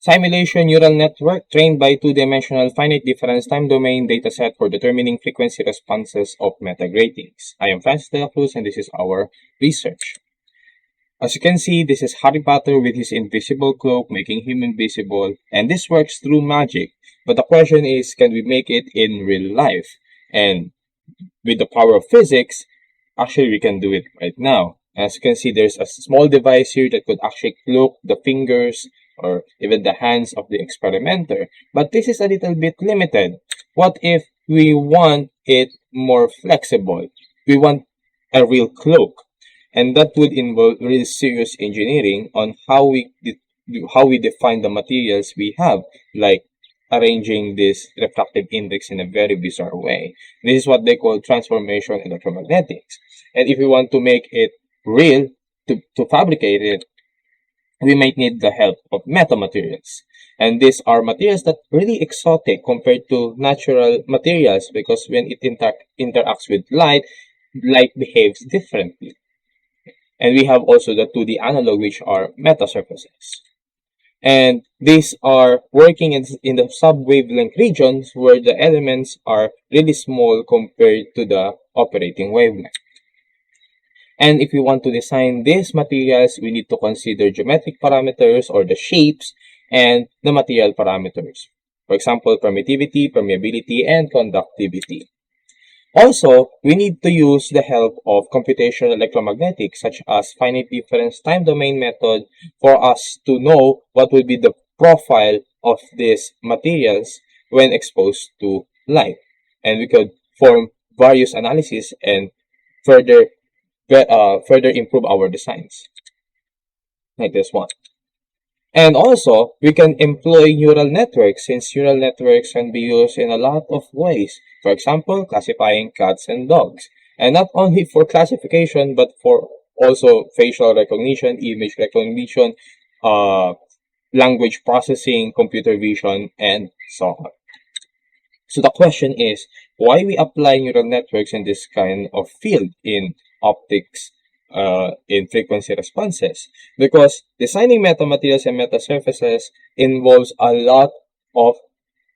Simulation neural network trained by two-dimensional finite difference time domain dataset for determining frequency responses of metagratings. I am Dela Cruz and this is our research. As you can see, this is Harry Potter with his invisible cloak making him invisible, and this works through magic. But the question is, can we make it in real life? And with the power of physics, actually we can do it right now. As you can see, there's a small device here that could actually cloak the fingers or even the hands of the experimenter. But this is a little bit limited. What if we want it more flexible? We want a real cloak. And that would involve really serious engineering on how we define the materials we have, like arranging this refractive index in a very bizarre way. This is what they call transformational electromagnetics. And if we want to make it real, to fabricate it, we might need the help of metamaterials. And these are materials that are really exotic compared to natural materials because when it interacts with light behaves differently. And we have also the 2D analog, which are metasurfaces. And these are working in the sub-wavelength regions where the elements are really small compared to the operating wavelength. And if we want to design these materials, we need to consider geometric parameters or the shapes and the material parameters. For example, permittivity, permeability, and conductivity. Also, we need to use the help of computational electromagnetics such as finite difference time domain method for us to know what will be the profile of these materials when exposed to light. And we could form various analyses and further improve our designs, like this one. And also, we can employ neural networks since neural networks can be used in a lot of ways. For example, classifying cats and dogs. And not only for classification, but for also facial recognition, image recognition, language processing, computer vision, and so on. So the question is, why we apply neural networks in this kind of field in optics, in frequency responses? Because designing metamaterials and metasurfaces involves a lot of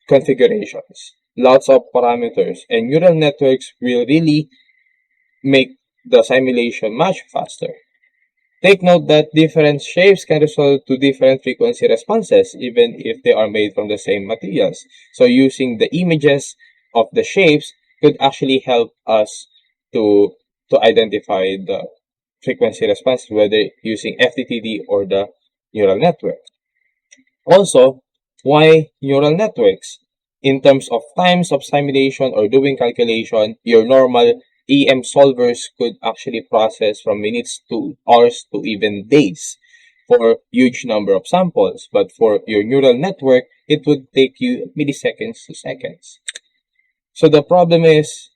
configurations, lots of parameters, and neural networks will really make the simulation much faster. Take note that different shapes can result to different frequency responses even if they are made from the same materials. So using the images of the shapes could actually help us to identify the frequency response, whether using FDTD or the neural network. Also, why neural networks? In terms of times of simulation or doing calculation, your normal EM solvers could actually process from minutes to hours to even days for huge number of samples. But for your neural network, it would take you milliseconds to seconds. So the problem is,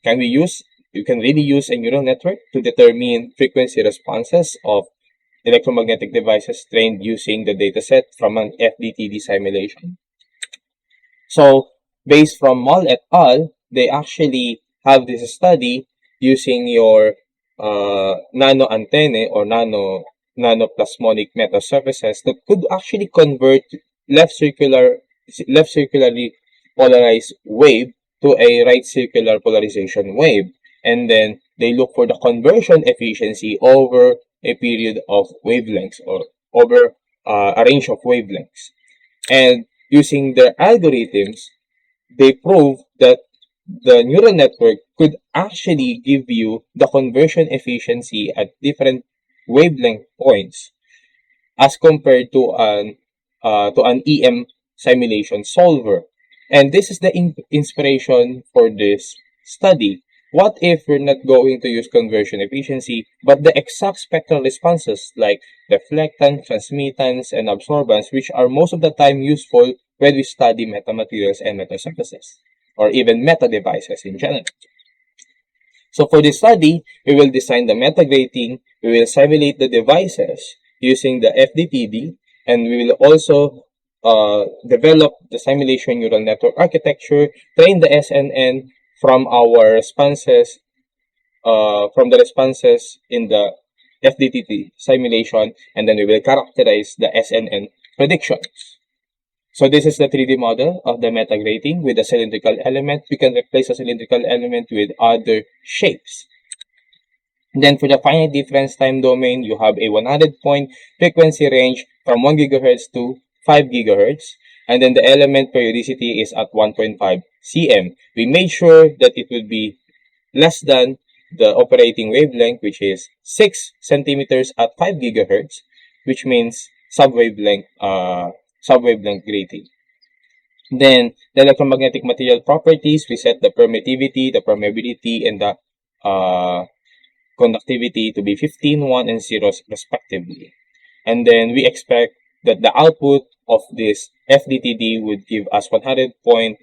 you can really use a neural network to determine frequency responses of electromagnetic devices trained using the dataset from an FDTD simulation. So, based from Moll et al., they actually have this study using your nano antennae or nanoplasmonic metasurfaces that could actually convert left circularly polarized wave to a right circular polarization wave. And then they look for the conversion efficiency over a period of wavelengths or over a range of wavelengths. And using their algorithms, they prove that the neural network could actually give you the conversion efficiency at different wavelength points as compared to an EM simulation solver. And this is the inspiration for this study. What if we're not going to use conversion efficiency, but the exact spectral responses like reflectance, transmittance, and absorbance, which are most of the time useful when we study metamaterials and metasurfaces, or even meta devices in general. So for this study, we will design the metagrating, we will simulate the devices using the FDTD, and we will also develop the simulation neural network architecture, train the SNN from our responses, from the responses in the FDTD simulation, and then we will characterize the SNN predictions. So this is the 3D model of the metagrating with a cylindrical element. We can replace a cylindrical element with other shapes. Then for the finite difference time domain, you have a 100-point frequency range from 1 gigahertz to 5 gigahertz. And then the element periodicity is at 1.5 cm. We made sure that it would be less than the operating wavelength, which is 6 centimeters at 5 gigahertz, which means sub-wavelength grating. Then the electromagnetic material properties, we set the permittivity, the permeability, and the conductivity to be 15, 1, and 0 respectively. And then we expect that the output of this FDTD would give us 100-point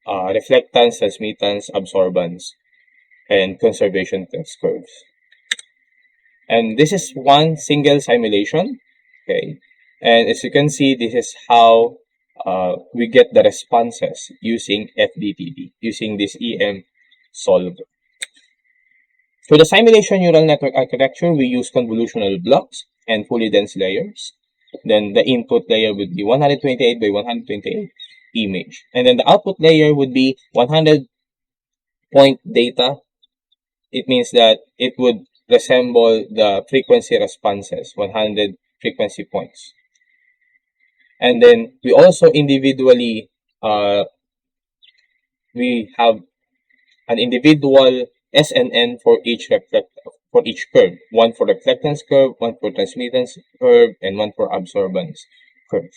reflectance, transmittance, absorbance, and conservation test curves. And this is one single simulation, okay? And as you can see, this is how we get the responses using FDTD, using this EM solver. For the simulation neural network architecture, we use convolutional blocks and fully dense layers. Then the input layer would be 128 by 128 image. And then the output layer would be 100-point data. It means that it would resemble the frequency responses, 100 frequency points. And then we also individually, we have an individual SNN for each curve. One for reflectance curve, one for transmittance curve, and one for absorbance curve.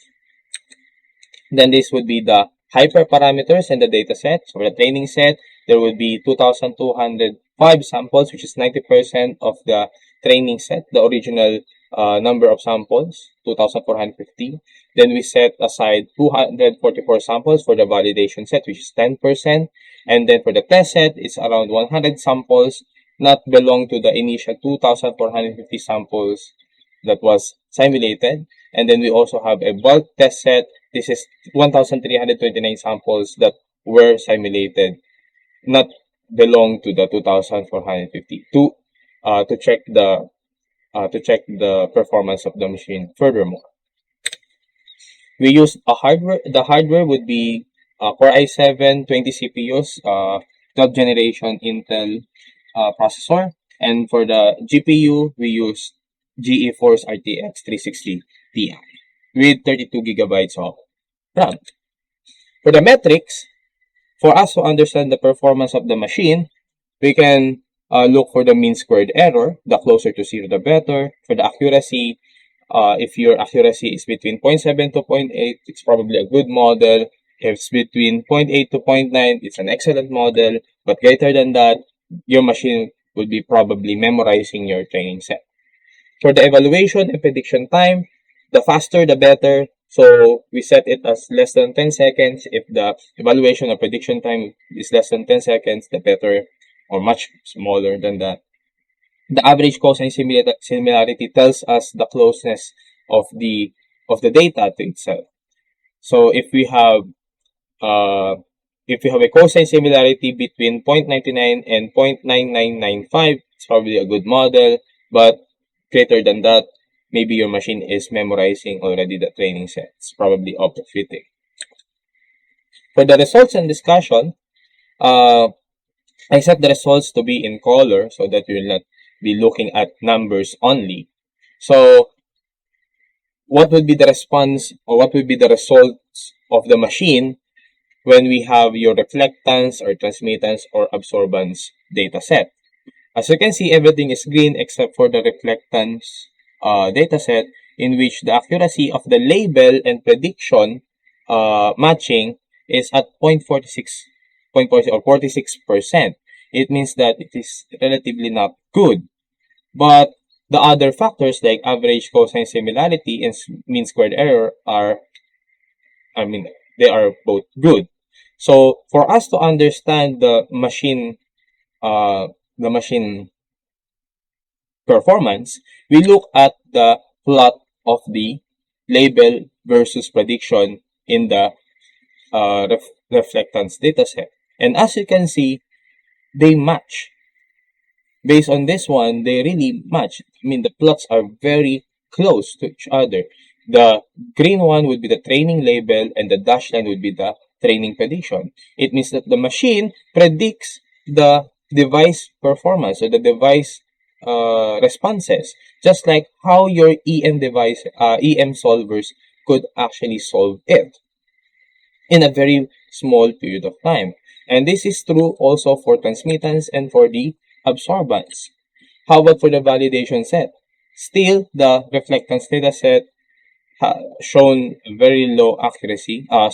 Then this would be the hyperparameters in the data set. So for the training set, there would be 2,205 samples, which is 90% of the training set, the original number of samples, 2,450. Then we set aside 244 samples for the validation set, which is 10%. And then for the test set, it's around 100 samples, not belong to the initial 2,450 samples that was simulated. And then we also have a bulk test set. This is 1,329 samples that were simulated, not belong to the 2,450 to check the performance of the machine. Furthermore, we use a hardware. The hardware would be Core i7 20 CPUs, 12th generation Intel processor, and for the GPU we use GeForce RTX 360 Ti with 32 gigabytes of RAM. For the metrics, for us to understand the performance of the machine, we can look for the mean squared error. The closer to 0, the better. For the accuracy, if your accuracy is between 0.7 to 0.8, it's probably a good model. If it's between 0.8 to 0.9, it's an excellent model. But greater than that, your machine would be probably memorizing your training set. For the evaluation and prediction time, the faster the better. So we set it as less than 10 seconds. If the evaluation or prediction time is less than 10 seconds, the better, or much smaller than that. The average cosine similarity tells us the closeness of the data to itself. So if we have a cosine similarity between 0.99 and 0.9995, it's probably a good model. But greater than that, maybe your machine is memorizing already the training set. It's probably overfitting. For the results and discussion, I set the results to be in color so that you will not be looking at numbers only. So what would be the response, or what would be the results of the machine when we have your reflectance or transmittance or absorbance data set? As you can see, everything is green except for the reflectance data set, in which the accuracy of the label and prediction matching is at 0.46 or 46%. It means that it is relatively not good. But the other factors like average cosine similarity and mean squared error they are both good. So for us to understand the machine performance, we look at the plot of the label versus prediction in the reflectance dataset. And as you can see, they match. Based on this one, they really match. I mean, the plots are very close to each other. The green one would be the training label, and the dashed line would be the training prediction. It means that the machine predicts the device performance or the device responses, just like how your EM solvers could actually solve it in a very small period of time. And this is true also for transmittance and for the absorbance. How about for the validation set? Still, the reflectance data set shown very low accuracy, a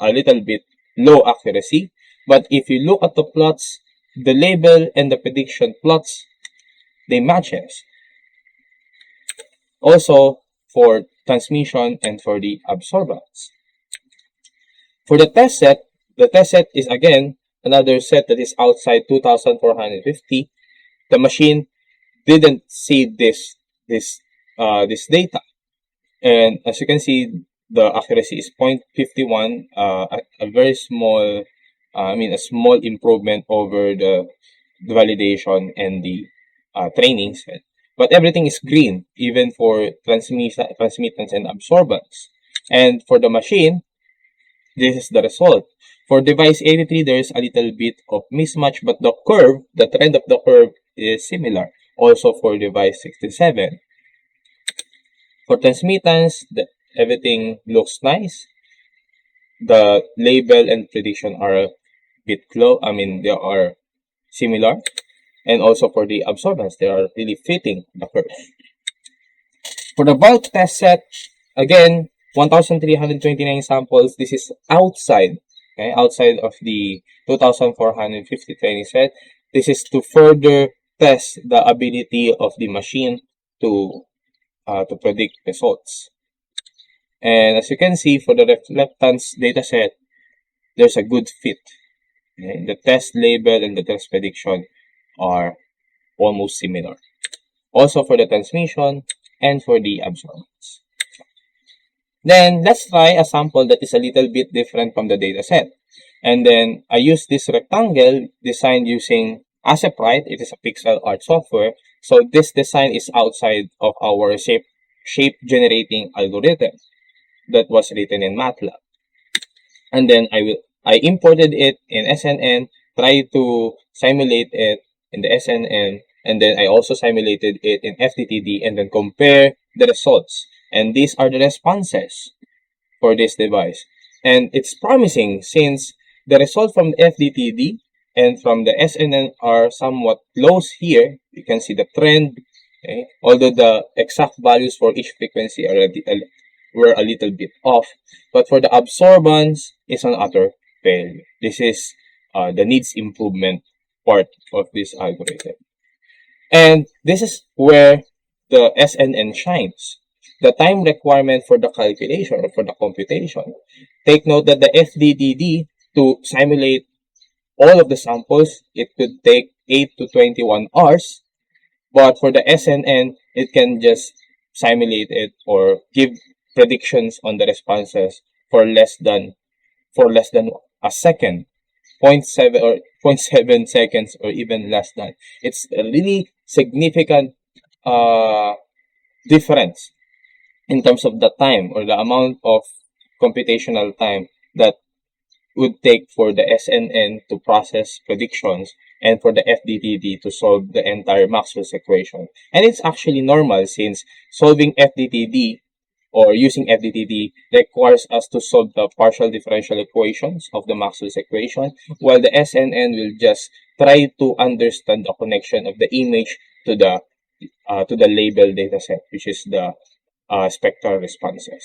little bit low accuracy. But if you look at the plots, the label and the prediction plots, they matches. Also for transmission and for the absorbance. For the test set is again another set that is outside 2450. The machine didn't see this data. And as you can see, the accuracy is 0.51, a very small, a small improvement over the validation and the training set. But everything is green, even for transmittance and absorbance. And for the machine, this is the result. For device 83, there is a little bit of mismatch, but the curve, the trend of the curve is similar. Also for device 67. For transmittance, everything looks nice. The label and prediction are a bit close. They are similar. And also for the absorbance, they are really fitting the curve. For the bulk test set, again, 1,329 samples. This is outside, okay, outside of the 2,450 training set. This is to further test the ability of the machine to predict results. And as you can see, for the reflectance dataset, there's a good fit. Okay? The test label and the test prediction are almost similar. Also for the transmission and for the absorbance. Then let's try a sample that is a little bit different from the dataset. And then I use this rectangle designed using Aseprite. It is a pixel art software. So this design is outside of our shape generating algorithm that was written in MATLAB. And then I imported it in SNN, tried to simulate it in the SNN, and then I also simulated it in FDTD and then compare the results. And these are the responses for this device. And it's promising since the result from the FDTD and from the SNN are somewhat close here. You can see the trend, okay? Although the exact values for each frequency were a little bit off. But for the absorbance, it's an utter failure. This is the needs improvement part of this algorithm. And this is where the SNN shines. The time requirement for the calculation or for the computation. Take note that the FDTD, to simulate all of the samples, it could take 8 to 21 hours. But for the SNN, it can just simulate it or give predictions on the responses for less than a second, 0.7 or 0.7 seconds, or even less than. It's a really significant difference in terms of the time or the amount of computational time that would take for the SNN to process predictions and for the FDTD to solve the entire Maxwell's equation. And it's actually normal since solving FDTD or using FDTD requires us to solve the partial differential equations of the Maxwell's equation, while the SNN will just try to understand the connection of the image to the label dataset, which is the spectral responses.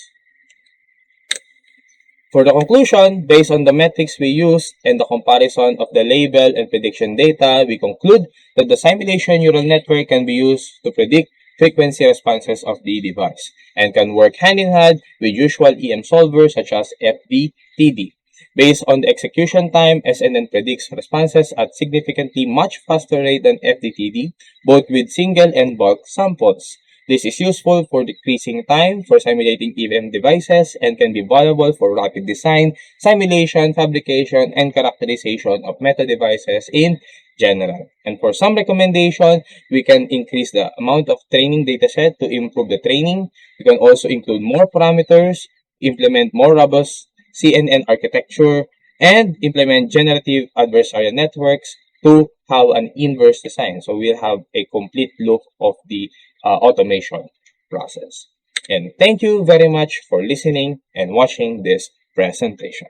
For the conclusion, based on the metrics we used and the comparison of the label and prediction data, we conclude that the simulation neural network can be used to predict frequency responses of the device and can work hand in hand with usual EM solvers such as FDTD. Based on the execution time, SNN predicts responses at significantly much faster rate than FDTD, both with single and bulk samples. This is useful for decreasing time for simulating EM devices and can be valuable for rapid design, simulation, fabrication, and characterization of meta devices in general. And for some recommendation, we can increase the amount of training dataset to improve the training. We can also include more parameters, implement more robust CNN architecture, and implement generative adversarial networks to have an inverse design. So we'll have a complete look of the automation process. And thank you very much for listening and watching this presentation.